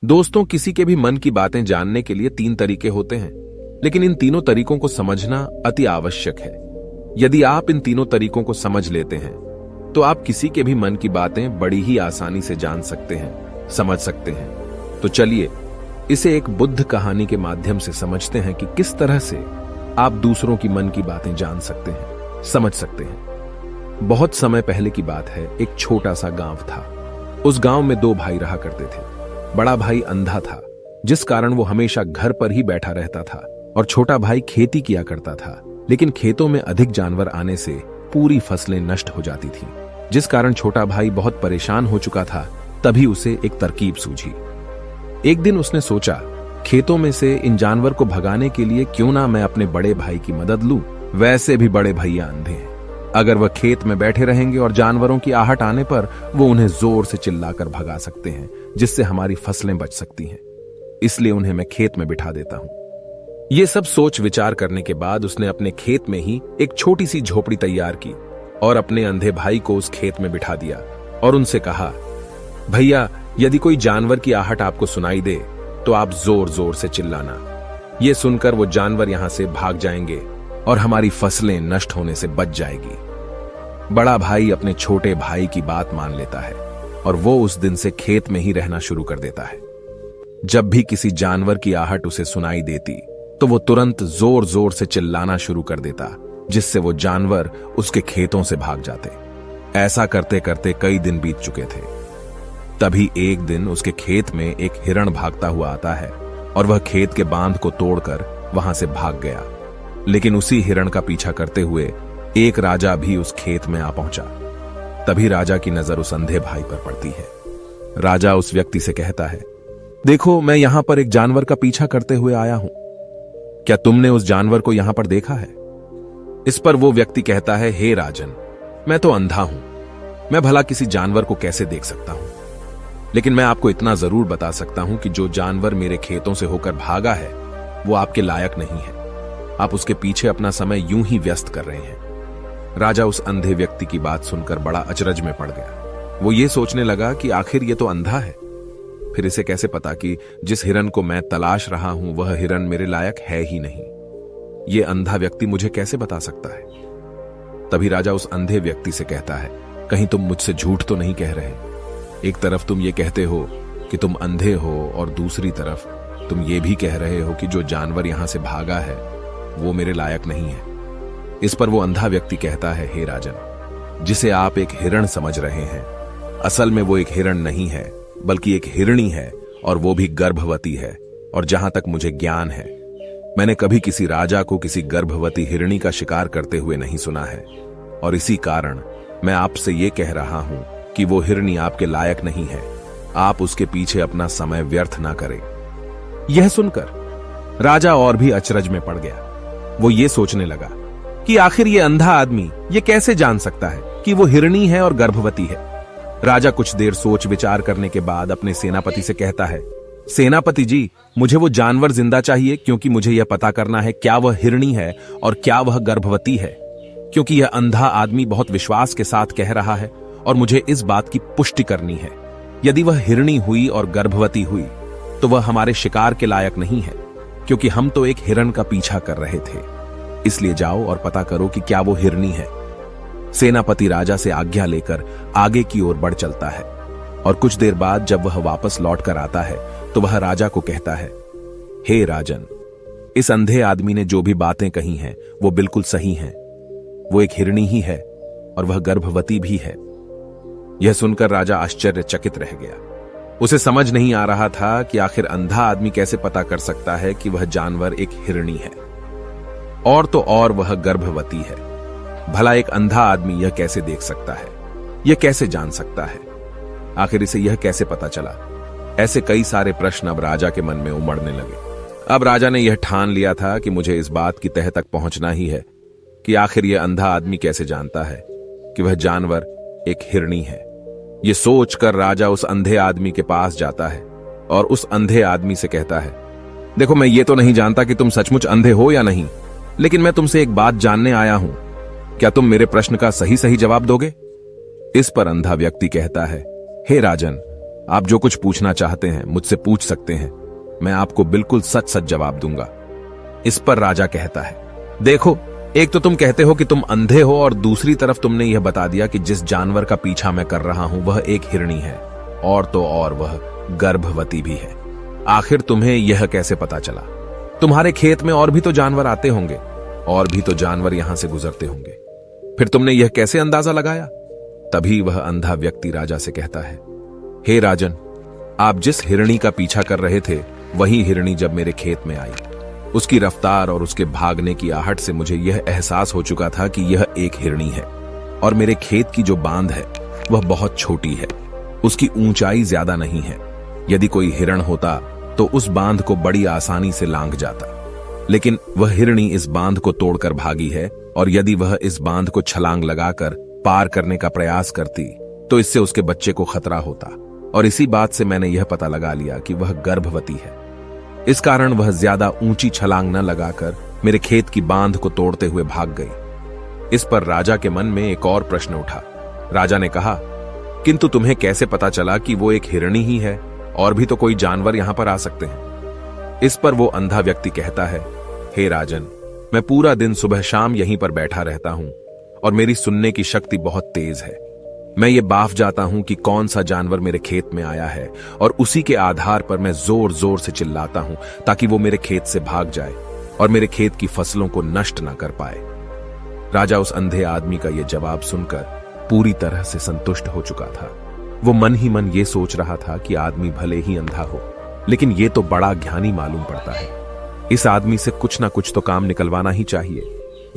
दोस्तों, किसी के भी मन की बातें जानने के लिए 3 तरीके होते हैं, लेकिन इन तीनों तरीकों को समझना अति आवश्यक है। यदि आप इन तीनों तरीकों को समझ लेते हैं तो आप किसी के भी मन की बातें बड़ी ही आसानी से जान सकते हैं, समझ सकते हैं। तो चलिए इसे एक बुद्ध कहानी के माध्यम से समझते हैं कि किस तरह से आप दूसरों की मन की बातें जान सकते हैं, समझ सकते हैं। बहुत समय पहले की बात है। एक छोटा सा गांव था। उस गांव में 2 भाई रहा करते थे। बड़ा भाई अंधा था, जिस कारण वो हमेशा घर पर ही बैठा रहता था, और छोटा भाई खेती किया करता था। लेकिन खेतों में अधिक जानवर आने से पूरी फसलें नष्ट हो जाती थीं, जिस कारण छोटा भाई बहुत परेशान हो चुका था। तभी उसे एक तरकीब सूझी। एक दिन उसने सोचा, खेतों में से इन जानवर को भगाने के लिए क्यों ना मैं अपने बड़े भाई की मदद लूं। वैसे भी बड़े भैया अंधे हैं। अगर वह खेत में बैठे रहेंगे और जानवरों की आहट आने पर वो उन्हें जोर से चिल्लाकर भगा सकते हैं, जिससे हमारी फसलें बच सकती हैं। इसलिए उन्हें मैं खेत में बिठा देता हूं। ये सब सोच विचार करने के बाद उसने अपने खेत में ही एक छोटी सी झोपड़ी तैयार की और अपने अंधे भाई को उस खेत में बिठा दिया और उनसे कहा, भैया, यदि कोई जानवर की आहट आपको सुनाई दे तो आप जोर जोर से चिल्लाना। ये सुनकर वो जानवर यहां से भाग जाएंगे और हमारी फसलें नष्ट होने से बच जाएगी। बड़ा भाई अपने छोटे भाई की बात मान लेता है और वो उस दिन से खेत में ही रहना शुरू कर देता है। जब भी किसी जानवर की आहट उसे सुनाई देती तो वो तुरंत जोर जोर से चिल्लाना शुरू कर देता, जिससे वो जानवर उसके खेतों से भाग जाते। ऐसा करते करते कई दिन बीत चुके थे। तभी एक दिन उसके खेत में एक हिरण भागता हुआ आता है और वह खेत के बांध को तोड़कर वहां से भाग गया। लेकिन उसी हिरण का पीछा करते हुए एक राजा भी उस खेत में आ पहुंचा। तभी राजा की नजर उस अंधे भाई पर पड़ती है। राजा उस व्यक्ति से कहता है, देखो, मैं यहां पर एक जानवर का पीछा करते हुए आया हूं। क्या तुमने उस जानवर को यहां पर देखा है? इस पर वो व्यक्ति कहता है, हे राजन, मैं तो अंधा हूं, मैं भला किसी जानवर को कैसे देख सकता हूं। लेकिन मैं आपको इतना जरूर बता सकता हूं कि जो जानवर मेरे खेतों से होकर भागा है वो आपके लायक नहीं है। आप उसके पीछे अपना समय यूं ही व्यस्त कर रहे हैं। राजा उस अंधे व्यक्ति की बात सुनकर बड़ा अचरज में पड़ गया। वो ये सोचने लगा कि आखिर ये तो अंधा है, फिर इसे कैसे पता कि जिस हिरन को मैं तलाश रहा हूं वह हिरन मेरे लायक है ही नहीं। ये अंधा व्यक्ति मुझे कैसे बता सकता है? तभी राजा उस अंधे व्यक्ति से कहता है, कहीं तुम मुझसे झूठ तो नहीं कह रहे? एक तरफ तुम ये कहते हो कि तुम अंधे हो और दूसरी तरफ तुम ये भी कह रहे हो कि जो जानवर यहां से भागा है वो मेरे लायक नहीं है। इस पर वो अंधा व्यक्ति कहता है, हे राजन, जिसे आप एक हिरण समझ रहे हैं, असल में वो एक हिरण नहीं है बल्कि एक हिरणी है, और वो भी गर्भवती है। और जहां तक मुझे ज्ञान है, मैंने कभी किसी राजा को किसी गर्भवती हिरणी का शिकार करते हुए नहीं सुना है। और इसी कारण मैं आपसे ये कह रहा हूं कि वो हिरणी आपके लायक नहीं है। आप उसके पीछे अपना समय व्यर्थ ना करें। यह सुनकर राजा और भी अचरज में पड़ गया। वो ये सोचने लगा कि आखिर ये अंधा आदमी ये कैसे जान सकता है कि वो हिरणी है और गर्भवती है। राजा कुछ देर सोच विचार करने के बाद अपने सेनापति से कहता है, सेनापति जी, मुझे वो जानवर जिंदा चाहिए, क्योंकि मुझे यह पता करना है क्या वह हिरणी है और क्या वह गर्भवती है। क्योंकि यह अंधा आदमी बहुत विश्वास के साथ कह रहा है और मुझे इस बात की पुष्टि करनी है। यदि वह हिरणी हुई और गर्भवती हुई तो वह हमारे शिकार के लायक नहीं है, क्योंकि हम तो एक हिरण का पीछा कर रहे थे। इसलिए जाओ और पता करो कि क्या वो हिरणी है। सेनापति राजा से आज्ञा लेकर आगे की ओर बढ़ चलता है और कुछ देर बाद जब वह वापस लौट कर आता है तो वह राजा को कहता है, हे राजन, इस अंधे आदमी ने जो भी बातें कही हैं वो बिल्कुल सही हैं। वो एक हिरणी ही है और वह गर्भवती भी है। यह सुनकर राजा आश्चर्यचकित रह गया। उसे समझ नहीं आ रहा था कि आखिर अंधा आदमी कैसे पता कर सकता है कि वह जानवर एक हिरणी है, और तो और वह गर्भवती है। भला एक अंधा आदमी यह कैसे देख सकता है? यह कैसे जान सकता है? आखिर इसे यह कैसे पता चला? ऐसे कई सारे प्रश्न अब राजा के मन में उमड़ने लगे। अब राजा ने यह ठान लिया था कि मुझे इस बात की तह तक पहुंचना ही है कि आखिर यह अंधा आदमी कैसे जानता है कि वह जानवर एक हिरणी है। यह सोचकर राजा उस अंधे आदमी के पास जाता है और उस अंधे आदमी से कहता है, देखो, मैं ये तो नहीं जानता कि तुम सचमुच अंधे हो या नहीं, लेकिन मैं तुमसे एक बात जानने आया हूं। क्या तुम मेरे प्रश्न का सही सही जवाब दोगे? इस पर अंधा व्यक्ति कहता है, हे राजन, आप जो कुछ पूछना चाहते हैं मुझसे पूछ सकते हैं, मैं आपको बिल्कुल सच सच जवाब दूंगा। इस पर राजा कहता है, देखो, एक तो तुम कहते हो कि तुम अंधे हो और दूसरी तरफ तुमने यह बता दिया कि जिस जानवर का पीछा मैं कर रहा हूं वह एक हिरणी है, और तो और वह गर्भवती भी है। आखिर तुम्हें यह कैसे पता चला? तुम्हारे खेत में और भी तो जानवर आते होंगे, और भी तो जानवर यहां से गुजरते होंगे, फिर तुमने यह कैसे अंदाजा लगाया? तभी वह अंधा व्यक्ति राजा से कहता है, हे राजन, आप जिस हिरणी का पीछा कर रहे थे वही हिरणी जब मेरे खेत में आई, उसकी रफ्तार और उसके भागने की आहट से मुझे यह एहसास हो चुका था कि यह एक हिरणी है, और मेरे खेत की जो बांध है वह बहुत छोटी है, उसकी ऊंचाई ज्यादा नहीं है। यदि कोई हिरण होता तो उस बांध को बड़ी आसानी से लांघ जाता, लेकिन वह हिरणी इस बांध को तोड़कर भागी है, और यदि वह इस बांध को छलांग लगाकर पार करने का प्रयास करती तो इससे उसके बच्चे को खतरा होता, और इसी बात से मैंने यह पता लगा लिया कि वह गर्भवती है। इस कारण वह ज्यादा ऊंची छलांग न लगाकर मेरे खेत की बांध को तोड़ते हुए भाग गई। इस पर राजा के मन में एक और प्रश्न उठा। राजा ने कहा, किंतु तुम्हें कैसे पता चला कि वो एक हिरणी ही है? और भी तो कोई जानवर यहां पर आ सकते हैं। इस पर वो अंधा व्यक्ति कहता है, हे राजन, मैं पूरा दिन सुबह शाम यहीं पर बैठा रहता हूं, और मेरी सुनने की शक्ति बहुत तेज है। मैं ये बाफ जाता हूं कि कौन सा जानवर मेरे खेत में आया है, और उसी के आधार पर मैं जोर जोर से चिल्लाता हूं ताकि वो मेरे खेत से भाग जाए और मेरे खेत की फसलों को नष्ट न कर पाए। राजा उस अंधे आदमी का यह जवाब सुनकर पूरी तरह से संतुष्ट हो चुका था। वो मन ही मन ये सोच रहा था कि आदमी भले ही अंधा हो, लेकिन ये तो बड़ा ज्ञानी मालूम पड़ता है। इस आदमी से कुछ ना कुछ तो काम निकलवाना ही चाहिए।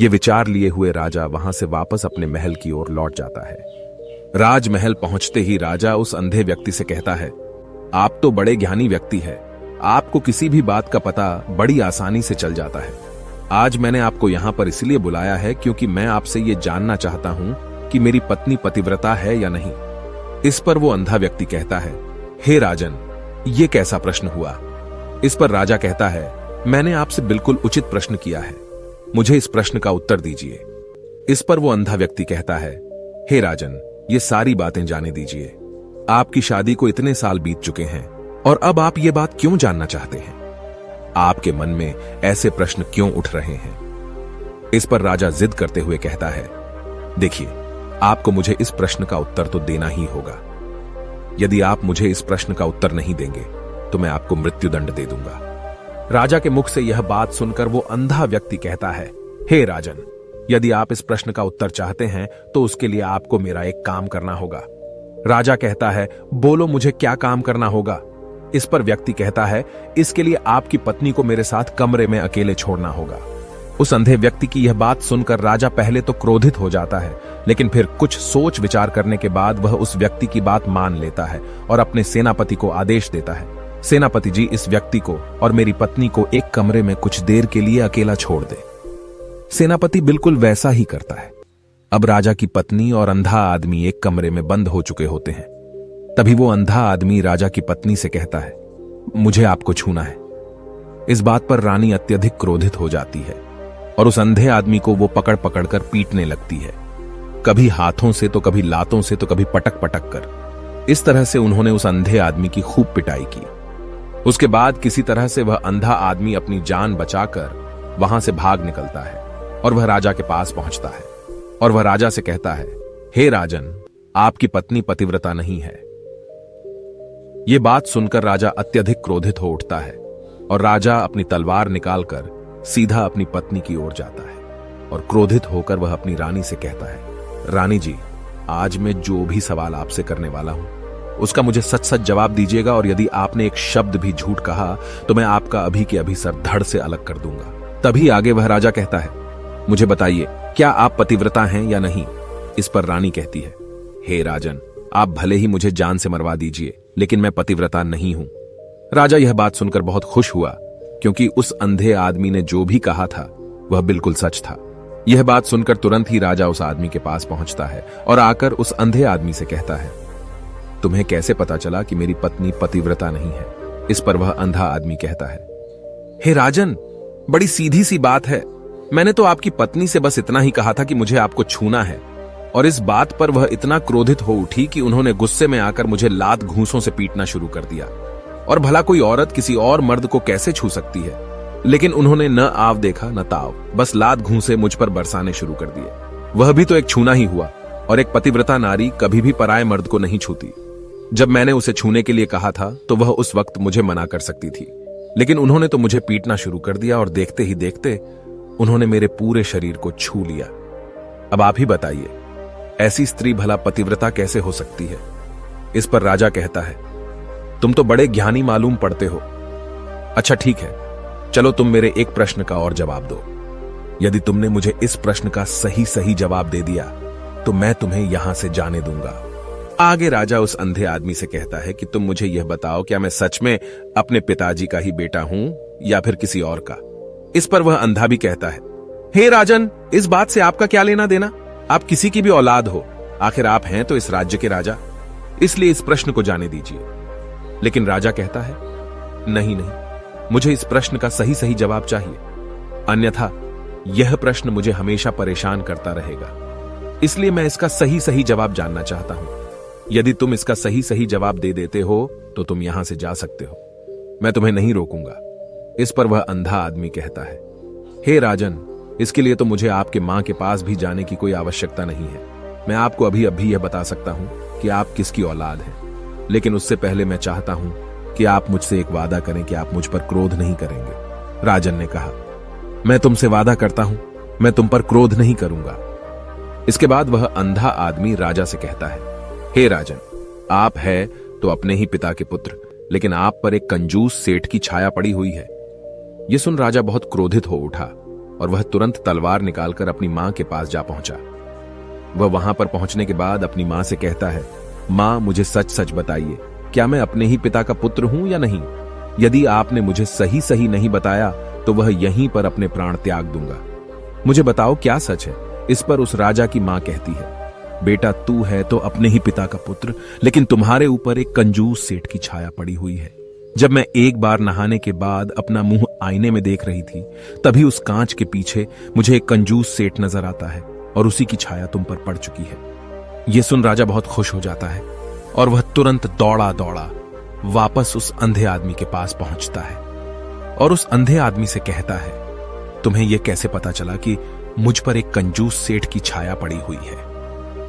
ये विचार लिए हुए राजा वहां से वापस अपने महल की ओर लौट जाता है। राजमहल पहुंचते ही राजा उस अंधे व्यक्ति से कहता है, आप तो बड़े ज्ञानी व्यक्ति है, आपको किसी भी बात का पता बड़ी आसानी से चल जाता है। आज मैंने आपको यहां पर इसलिए बुलाया है क्योंकि मैं आपसे ये जानना चाहता हूं कि मेरी पत्नी पतिव्रता है या नहीं। इस पर वो अंधा व्यक्ति कहता है, हे राजन, ये कैसा प्रश्न हुआ? इस पर राजा कहता है, मैंने आपसे बिल्कुल उचित प्रश्न किया है, मुझे इस प्रश्न का उत्तर दीजिए। इस पर वो अंधा व्यक्ति कहता है, हे राजन, ये सारी बातें जाने दीजिए। आपकी शादी को इतने साल बीत चुके हैं, और अब आप ये बात क्यों जानना चाहते हैं? आपके मन में ऐसे प्रश्न क्यों उठ रहे हैं? इस पर राजा जिद करते हुए कहता है, देखिए, आपको मुझे इस प्रश्न का उत्तर तो देना ही होगा। यदि आप मुझे इस प्रश्न का उत्तर नहीं देंगे तो मैं आपको मृत्युदंड दे दूंगा। राजा के मुख से यह बात सुनकर वो अंधा व्यक्ति कहता है, हे राजन, यदि आप इस प्रश्न का उत्तर चाहते हैं तो उसके लिए आपको मेरा एक काम करना होगा। राजा कहता है, बोलो, मुझे क्या काम करना होगा? इस पर व्यक्ति कहता है, इसके लिए आपकी पत्नी को मेरे साथ कमरे में अकेले छोड़ना होगा। उस अंधे व्यक्ति की यह बात सुनकर राजा पहले तो क्रोधित हो जाता है, लेकिन फिर कुछ सोच विचार करने के बाद वह उस व्यक्ति की बात मान लेता है और अपने सेनापति को आदेश देता है, सेनापति जी, इस व्यक्ति को और मेरी पत्नी को एक कमरे में कुछ देर के लिए अकेला छोड़ दे। सेनापति बिल्कुल वैसा ही करता है। अब राजा की पत्नी और अंधा आदमी एक कमरे में बंद हो चुके होते हैं। तभी वो अंधा आदमी राजा की पत्नी से कहता है, मुझे आपको छूना है। इस बात पर रानी अत्यधिक क्रोधित हो जाती है और उस अंधे आदमी को वो पकड़ पकड़ कर पीटने लगती है, कभी हाथों से तो कभी लातों से तो कभी पटक पटक कर। इस तरह से उन्होंने उस अंधे आदमी की खूब पिटाई की। उसके बाद किसी तरह से वह अंधा आदमी अपनी जान बचाकर वहां से भाग निकलता है और वह राजा के पास पहुंचता है और वह राजा से कहता है, हे राजन, आपकी पत्नी पतिव्रता नहीं है। यह बात सुनकर राजा अत्यधिक क्रोधित हो उठता है और राजा अपनी तलवार निकालकर सीधा अपनी पत्नी की ओर जाता है और क्रोधित होकर वह अपनी रानी से कहता है, रानी जी, आज मैं जो भी सवाल आपसे करने वाला हूं उसका मुझे सच सच जवाब दीजिएगा, और यदि आपने एक शब्द भी झूठ कहा तो मैं आपका अभी के अभी सर धड़ से अलग कर दूंगा। तभी आगे वह राजा कहता है, मुझे बताइए, क्या आप पतिव्रता हैं या नहीं? इस पर रानी कहती है, हे राजन, आप भले ही मुझे जान से मरवा दीजिए, लेकिन मैं पतिव्रता नहीं हूं। राजा यह बात सुनकर बहुत खुश हुआ, क्योंकि उस अंधे आदमी ने जो भी कहा था वह बिल्कुल सच था। यह बात सुनकर तुरंत ही राजा उस आदमी के पास पहुंचता है और आकर उस अंधे आदमी से कहता है, तुम्हें कैसे पता चला कि मेरी पत्नी पतिव्रता नहीं है? इस पर वह अंधा आदमी कहता है, हे राजन, बड़ी सीधी सी बात है। मैंने तो आपकी पत्नी से बस इतना ही कहा था कि मुझे आपको छूना है, और इस बात पर वह इतना क्रोधित हो उठी कि उन्होंने गुस्से में आकर मुझे लात घूंसों से पीटना शुरू कर दिया। और भला कोई औरत किसी और मर्द को कैसे छू सकती है, लेकिन उन्होंने न आव देखा न ताव, बस लात घूंसे मुझ पर बरसाने शुरू कर दिए। वह भी तो एक छूना ही हुआ, और एक पतिव्रता नारी कभी भी पराये मर्द को नहीं छूती। जब मैंने उसे छूने के लिए कहा था तो वह उस वक्त मुझे मना कर सकती थी, लेकिन उन्होंने तो मुझे पीटना शुरू कर दिया और देखते ही देखते उन्होंने मेरे पूरे शरीर को छू लिया। अब आप ही बताइए, ऐसी स्त्री भला पतिव्रता कैसे हो सकती है? इस पर राजा कहता है, तुम तो बड़े ज्ञानी मालूम पड़ते हो। अच्छा ठीक है, चलो तुम मेरे एक प्रश्न का और जवाब दो। यदि तुमने मुझे इस प्रश्न का सही सही जवाब दे दिया तो मैं तुम्हें यहां से जाने दूंगा। आगे राजा उस अंधे आदमी से कहता है कि तुम मुझे यह बताओ, क्या मैं सच में अपने पिताजी का ही बेटा हूं या फिर किसी और का? इस पर वह अंधा भी कहता है, हे राजन, इस बात से आपका क्या लेना देना? आप किसी की भी औलाद हो, आखिर आप हैं तो इस राज्य के राजा, इसलिए इस प्रश्न को जाने दीजिए। लेकिन राजा कहता है, नहीं नहीं, मुझे इस प्रश्न का सही सही जवाब चाहिए, अन्यथा यह प्रश्न मुझे हमेशा परेशान करता रहेगा। इसलिए मैं इसका सही सही जवाब जानना चाहता हूं। यदि तुम इसका सही सही जवाब दे देते हो तो तुम यहां से जा सकते हो, मैं तुम्हें नहीं रोकूंगा। इस पर वह अंधा आदमी कहता है, हे राजन, इसके लिए तो मुझे आपके मां के पास भी जाने की कोई आवश्यकता नहीं है। मैं आपको अभी अभी यह बता सकता हूं कि आप किसकी औलाद हैं, लेकिन उससे पहले मैं चाहता हूं कि आप मुझसे एक वादा करें कि आप मुझ पर क्रोध नहीं करेंगे। राजन ने कहा, मैं तुमसे वादा करता हूं, मैं तुम पर क्रोध नहीं करूंगा। इसके बाद वह अंधा आदमी राजा से कहता है, हे राजन, आप है तो अपने ही पिता के पुत्र, लेकिन आप पर एक कंजूस सेठ की छाया पड़ी हुई है। यह सुन राजा बहुत क्रोधित हो उठा और वह तुरंत तलवार निकालकर अपनी मां के पास जा पहुंचा। वह वहां पर पहुंचने के बाद अपनी मां से कहता है, मां, मुझे सच सच बताइए, क्या मैं अपने ही पिता का पुत्र हूं या नहीं? यदि आपने मुझे सही सही नहीं बताया तो वह यहीं पर अपने प्राण त्याग दूंगा। मुझे बताओ क्या सच है? इस पर उस राजा की मां कहती है, बेटा, तू है तो अपने ही पिता का पुत्र, लेकिन तुम्हारे ऊपर एक कंजूस सेठ की छाया पड़ी हुई है। जब मैं एक बार नहाने के बाद अपना मुंह आईने में देख रही थी, तभी उस कांच के पीछे मुझे एक कंजूस सेठ नजर आता है और उसी की छाया तुम पर पड़ चुकी है। यह सुन राजा बहुत खुश हो जाता है और वह तुरंत दौड़ा दौड़ा वापस उस अंधे आदमी के पास पहुंचता है और उस अंधे आदमी से कहता है, तुम्हें यह कैसे पता चला कि मुझ पर एक कंजूस सेठ की छाया पड़ी हुई है?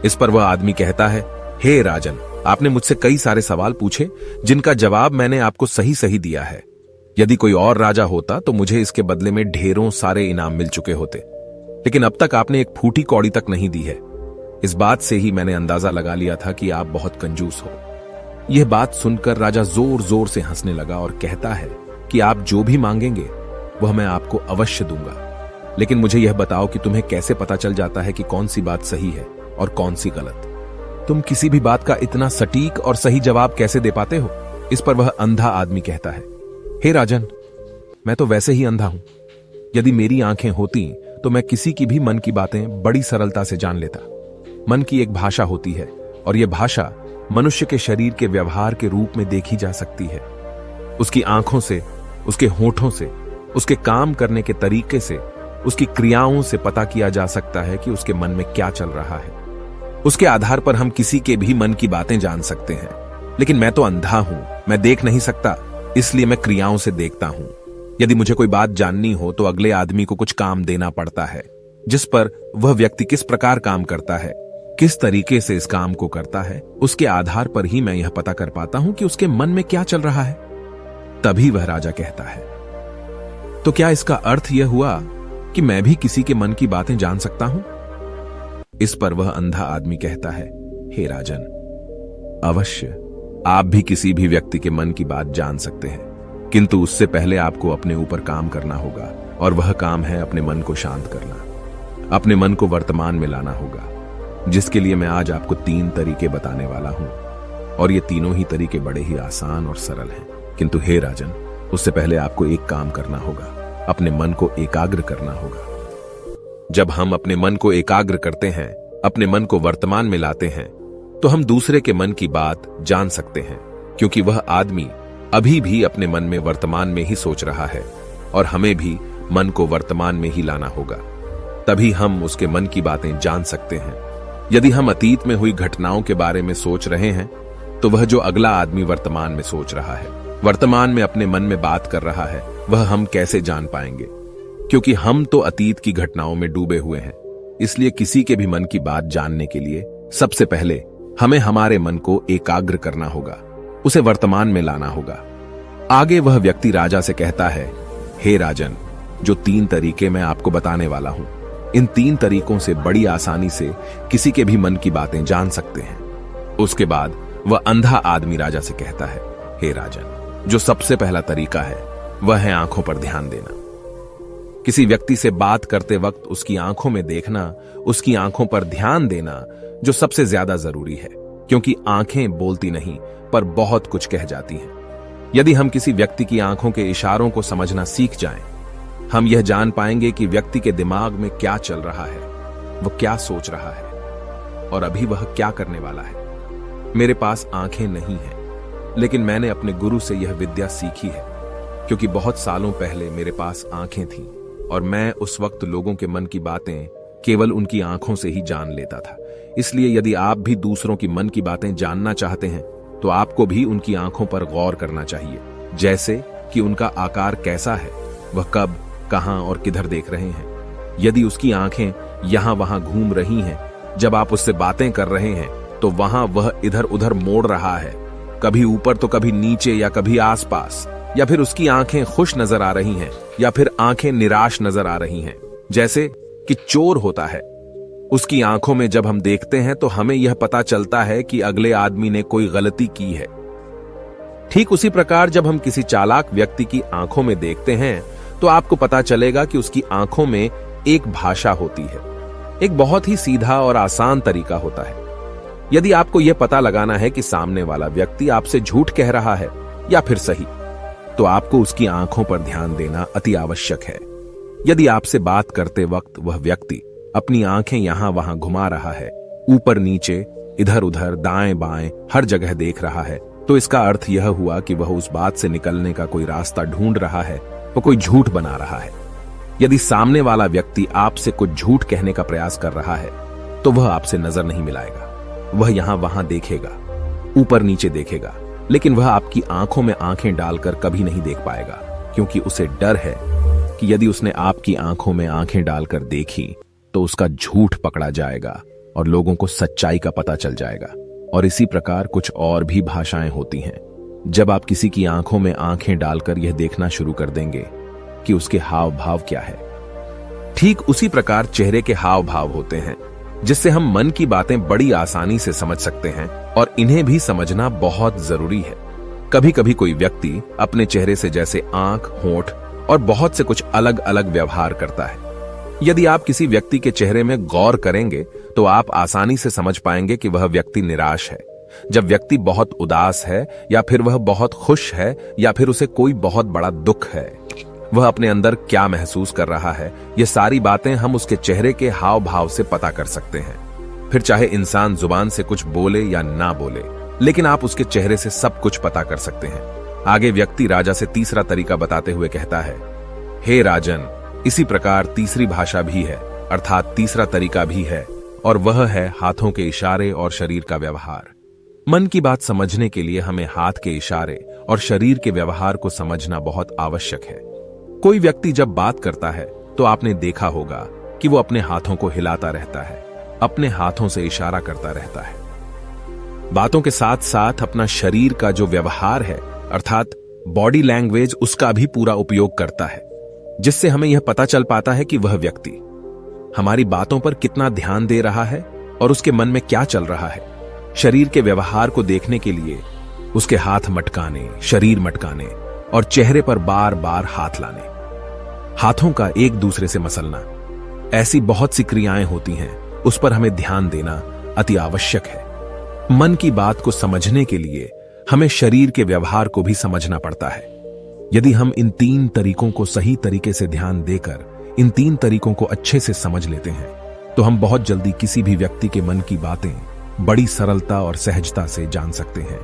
इस पर वह आदमी कहता है, हे राजन, आपने मुझसे कई सारे सवाल पूछे जिनका जवाब मैंने आपको सही सही दिया है। यदि कोई और राजा होता तो मुझे इसके बदले में ढेरों सारे इनाम मिल चुके होते, लेकिन अब तक आपने एक फूटी कौड़ी तक नहीं दी है। इस बात से ही मैंने अंदाजा लगा लिया था कि आप बहुत कंजूस हो। यह बात सुनकर राजा जोर जोर से हंसने लगा और कहता है कि आप जो भी मांगेंगे वह मैं आपको अवश्य दूंगा, लेकिन मुझे यह बताओ कि तुम्हें कैसे पता चल जाता है कि कौन सी बात सही है और कौन सी गलत? तुम किसी भी बात का इतना सटीक और सही जवाब कैसे दे पाते हो? इस पर वह अंधा आदमी कहता है, हे राजन, मैं तो वैसे ही अंधा हूं। यदि मेरी आंखें होती तो मैं किसी की भी मन की बातें बड़ी सरलता से जान लेता। मन की एक भाषा होती है और यह भाषा मनुष्य के शरीर के व्यवहार के रूप में देखी जा सकती है। उसकी आंखों से, उसके होठों से, उसके काम करने के तरीके से, उसकी क्रियाओं से पता किया जा सकता है कि उसके मन में क्या चल रहा है। उसके आधार पर हम किसी के भी मन की बातें जान सकते हैं। लेकिन मैं तो अंधा हूं, मैं देख नहीं सकता, इसलिए मैं क्रियाओं से देखता हूं। यदि मुझे कोई बात जाननी हो तो अगले आदमी को कुछ काम देना पड़ता है, जिस पर वह व्यक्ति किस प्रकार काम करता है, किस तरीके से इस काम को करता है, उसके आधार पर ही मैं यह पता कर पाता हूं कि उसके मन में क्या चल रहा है। तभी वह राजा कहता है, तो क्या इसका अर्थ यह हुआ कि मैं भी किसी के मन की बातें जान सकता हूं? इस पर वह अंधा आदमी कहता है, हे राजन, अवश्य आप भी किसी भी व्यक्ति के मन की बात जान सकते हैं, किंतु उससे पहले आपको अपने ऊपर काम करना होगा, और वह काम है अपने मन को शांत करना, अपने मन को वर्तमान में लाना होगा, जिसके लिए मैं आज आपको 3 तरीके बताने वाला हूं। और ये तीनों ही तरीके बड़े ही आसान और सरल हैं। किंतु हे राजन, उससे पहले आपको एक काम करना होगा, अपने मन को एकाग्र करना होगा। जब हम अपने मन को एकाग्र करते हैं, अपने मन को वर्तमान में लाते हैं, तो हम दूसरे के मन की बात जान सकते हैं, क्योंकि वह आदमी अभी भी अपने मन में वर्तमान में ही सोच रहा है, और हमें भी मन को वर्तमान में ही लाना होगा। तभी हम उसके मन की बातें जान सकते हैं। यदि हम अतीत में हुई घटनाओं के बारे में सोच रहे हैं तो वह जो अगला आदमी वर्तमान में सोच रहा है, वर्तमान में अपने मन में बात कर रहा है, वह हम कैसे जान पाएंगे? क्योंकि हम तो अतीत की घटनाओं में डूबे हुए हैं। इसलिए किसी के भी मन की बात जानने के लिए सबसे पहले हमें हमारे मन को एकाग्र करना होगा, उसे वर्तमान में लाना होगा। आगे वह व्यक्ति राजा से कहता है, हे राजन, जो 3 तरीके मैं आपको बताने वाला हूं, इन 3 तरीकों से बड़ी आसानी से किसी के भी मन की बातें जान सकते हैं। उसके बाद वह अंधा आदमी राजा से कहता है, हे राजन, जो सबसे पहला तरीका है वह है आंखों पर ध्यान देना। किसी व्यक्ति से बात करते वक्त उसकी आंखों में देखना, उसकी आंखों पर ध्यान देना जो सबसे ज्यादा जरूरी है, क्योंकि आंखें बोलती नहीं पर बहुत कुछ कह जाती हैं। यदि हम किसी व्यक्ति की आंखों के इशारों को समझना सीख जाएं, हम यह जान पाएंगे कि व्यक्ति के दिमाग में क्या चल रहा है, वह क्या सोच रहा है और अभी वह क्या करने वाला है। मेरे पास आंखें नहीं हैं, लेकिन मैंने अपने गुरु से यह विद्या सीखी है, क्योंकि बहुत सालों पहले मेरे पास आंखें थीं और मैं उस वक्त लोगों के मन की बातें केवल उनकी आंखों से ही जान लेता था। इसलिए यदि आप भी दूसरों की मन की बातें जानना चाहते हैं तो आपको भी उनकी आंखों पर गौर करना चाहिए, जैसे कि उनका आकार कैसा है, वह कब, कहां और किधर देख रहे हैं। यदि उसकी आंखें यहां वहां घूम रही हैं, जब आप उससे बातें कर रहे हैं तो वहां वह इधर उधर मोड़ रहा है, कभी ऊपर तो कभी नीचे या कभी आसपास, या फिर उसकी आंखें खुश नजर आ रही हैं या फिर आंखें निराश नजर आ रही हैं, जैसे कि चोर होता है। उसकी आंखों में जब हम देखते हैं तो हमें यह पता चलता है कि अगले आदमी ने कोई गलती की है। ठीक उसी प्रकार जब हम किसी चालाक व्यक्ति की आंखों में देखते हैं तो आपको पता चलेगा कि उसकी आंखों में एक भाषा होती है। एक बहुत ही सीधा और आसान तरीका होता है। यदि आपको यह पता लगाना है कि सामने वाला व्यक्ति आपसे झूठ कह रहा है या फिर सही, तो आपको उसकी आंखों पर ध्यान देना अति आवश्यक है। यदि आपसे बात करते वक्त वह व्यक्ति अपनी आंखें यहां वहां घुमा रहा है, ऊपर नीचे, इधर उधर, दाएं बाएं, हर जगह देख रहा है, तो इसका अर्थ यह हुआ कि वह उस बात से निकलने का कोई रास्ता ढूंढ रहा है, वह कोई झूठ बना रहा है। यदि सामने वाला व्यक्ति आपसे कुछ झूठ कहने का प्रयास कर रहा है तो वह आपसे नजर नहीं मिलाएगा। वह यहां वहां देखेगा, ऊपर नीचे देखेगा, लेकिन वह आपकी आंखों में आंखें डालकर कभी नहीं देख पाएगा, क्योंकि उसे डर है कि यदि उसने आपकी आंखों में आंखें डालकर देखी तो उसका झूठ पकड़ा जाएगा और लोगों को सच्चाई का पता चल जाएगा। और इसी प्रकार कुछ और भी भाषाएं होती हैं। जब आप किसी की आंखों में आंखें डालकर यह देखना शुरू कर देंगे कि उसके हाव भाव क्या है, ठीक उसी प्रकार चेहरे के हाव भाव होते हैं, जिससे हम मन की बातें बड़ी आसानी से समझ सकते हैं और इन्हें भी समझना बहुत जरूरी है। कभी कभी कोई व्यक्ति अपने चेहरे से जैसे आंख, होंठ और बहुत से कुछ अलग अलग व्यवहार करता है। यदि आप किसी व्यक्ति के चेहरे में गौर करेंगे तो आप आसानी से समझ पाएंगे कि वह व्यक्ति निराश है, जब व्यक्ति बहुत उदास है, या फिर वह बहुत खुश है, या फिर उसे कोई बहुत बड़ा दुख है। वह अपने अंदर क्या महसूस कर रहा है, ये सारी बातें हम उसके चेहरे के हाव भाव से पता कर सकते हैं। फिर चाहे इंसान जुबान से कुछ बोले या ना बोले, लेकिन आप उसके चेहरे से सब कुछ पता कर सकते हैं। आगे व्यक्ति राजा से तीसरा तरीका बताते हुए कहता है, हे राजन, इसी प्रकार तीसरी भाषा भी है, अर्थात तीसरा तरीका भी है, और वह है हाथों के इशारे और शरीर का व्यवहार। मन की बात समझने के लिए हमें हाथ के इशारे और शरीर के व्यवहार को समझना बहुत आवश्यक है। कोई व्यक्ति जब बात करता है तो आपने देखा होगा कि वो अपने हाथों को हिलाता रहता है, अपने हाथों से इशारा करता रहता है। बातों के साथ साथ अपना शरीर का जो व्यवहार है, अर्थात बॉडी लैंग्वेज, उसका भी पूरा उपयोग करता है, जिससे हमें यह पता चल पाता है कि वह व्यक्ति हमारी बातों पर कितना ध्यान दे रहा है और उसके मन में क्या चल रहा है। शरीर के व्यवहार को देखने के लिए उसके हाथ मटकाने, शरीर मटकाने और चेहरे पर बार बार हाथ लाने, हाथों का एक दूसरे से मसलना, ऐसी बहुत सी क्रियाएं होती हैं, उस पर हमें ध्यान देना अति आवश्यक है। मन की बात को समझने के लिए हमें शरीर के व्यवहार को भी समझना पड़ता है। यदि हम इन 3 तरीकों को सही तरीके से ध्यान देकर इन 3 तरीकों को अच्छे से समझ लेते हैं तो हम बहुत जल्दी किसी भी व्यक्ति के मन की बातें बड़ी सरलता और सहजता से जान सकते हैं।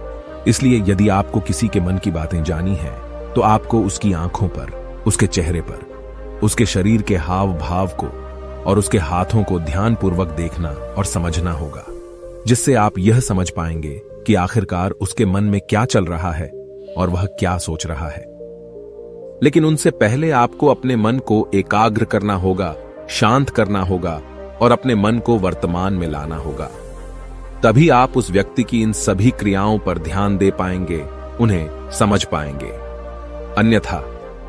इसलिए यदि आपको किसी के मन की बातें जानी है तो आपको उसकी आंखों पर, उसके चेहरे पर, उसके शरीर के हाव भाव को और उसके हाथों को ध्यानपूर्वक देखना और समझना होगा, जिससे आप यह समझ पाएंगे कि आखिरकार उसके मन में क्या चल रहा है और वह क्या सोच रहा है। लेकिन उनसे पहले आपको अपने मन को एकाग्र करना होगा, शांत करना होगा और अपने मन को वर्तमान में लाना होगा। तभी आप उस व्यक्ति की इन सभी क्रियाओं पर ध्यान दे पाएंगे, उन्हें समझ पाएंगे। अन्यथा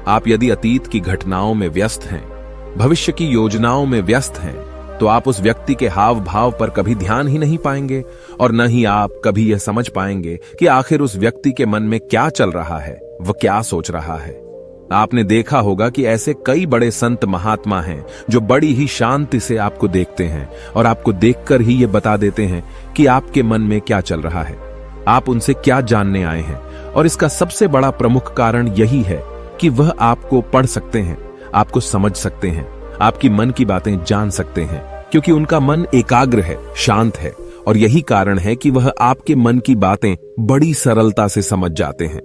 आप यदि अतीत की घटनाओं में व्यस्त हैं, भविष्य की योजनाओं में व्यस्त हैं, तो आप उस व्यक्ति के हाव भाव पर कभी ध्यान ही नहीं पाएंगे और न ही आप कभी यह समझ पाएंगे कि आखिर उस व्यक्ति के मन में क्या चल रहा है, वह क्या सोच रहा है। आपने देखा होगा कि ऐसे कई बड़े संत महात्मा हैं जो बड़ी ही शांति से आपको देखते हैं और आपको देखकर ही ये बता देते हैं कि आपके मन में क्या चल रहा है, आप उनसे क्या जानने आए हैं। और इसका सबसे बड़ा प्रमुख कारण यही है कि वह आपको पढ़ सकते हैं, आपको समझ सकते हैं, आपकी मन की बातें जान सकते हैं, क्योंकि उनका मन एकाग्र है, शांत है। और यही कारण है कि वह आपके मन की बातें बड़ी सरलता से समझ जाते हैं।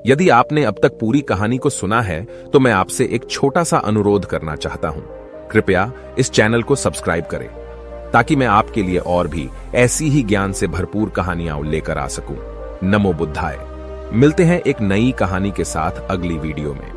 यदि आपने अब तक पूरी कहानी को सुना है तो मैं आपसे एक छोटा सा अनुरोध करना चाहता हूं। कृपया इस चैनल को सब्सक्राइब करें ताकि मैं आपके लिए और भी ऐसी ही ज्ञान से भरपूर कहानियां लेकर आ सकूं। नमो बुद्धाय। मिलते हैं एक नई कहानी के साथ अगली वीडियो में।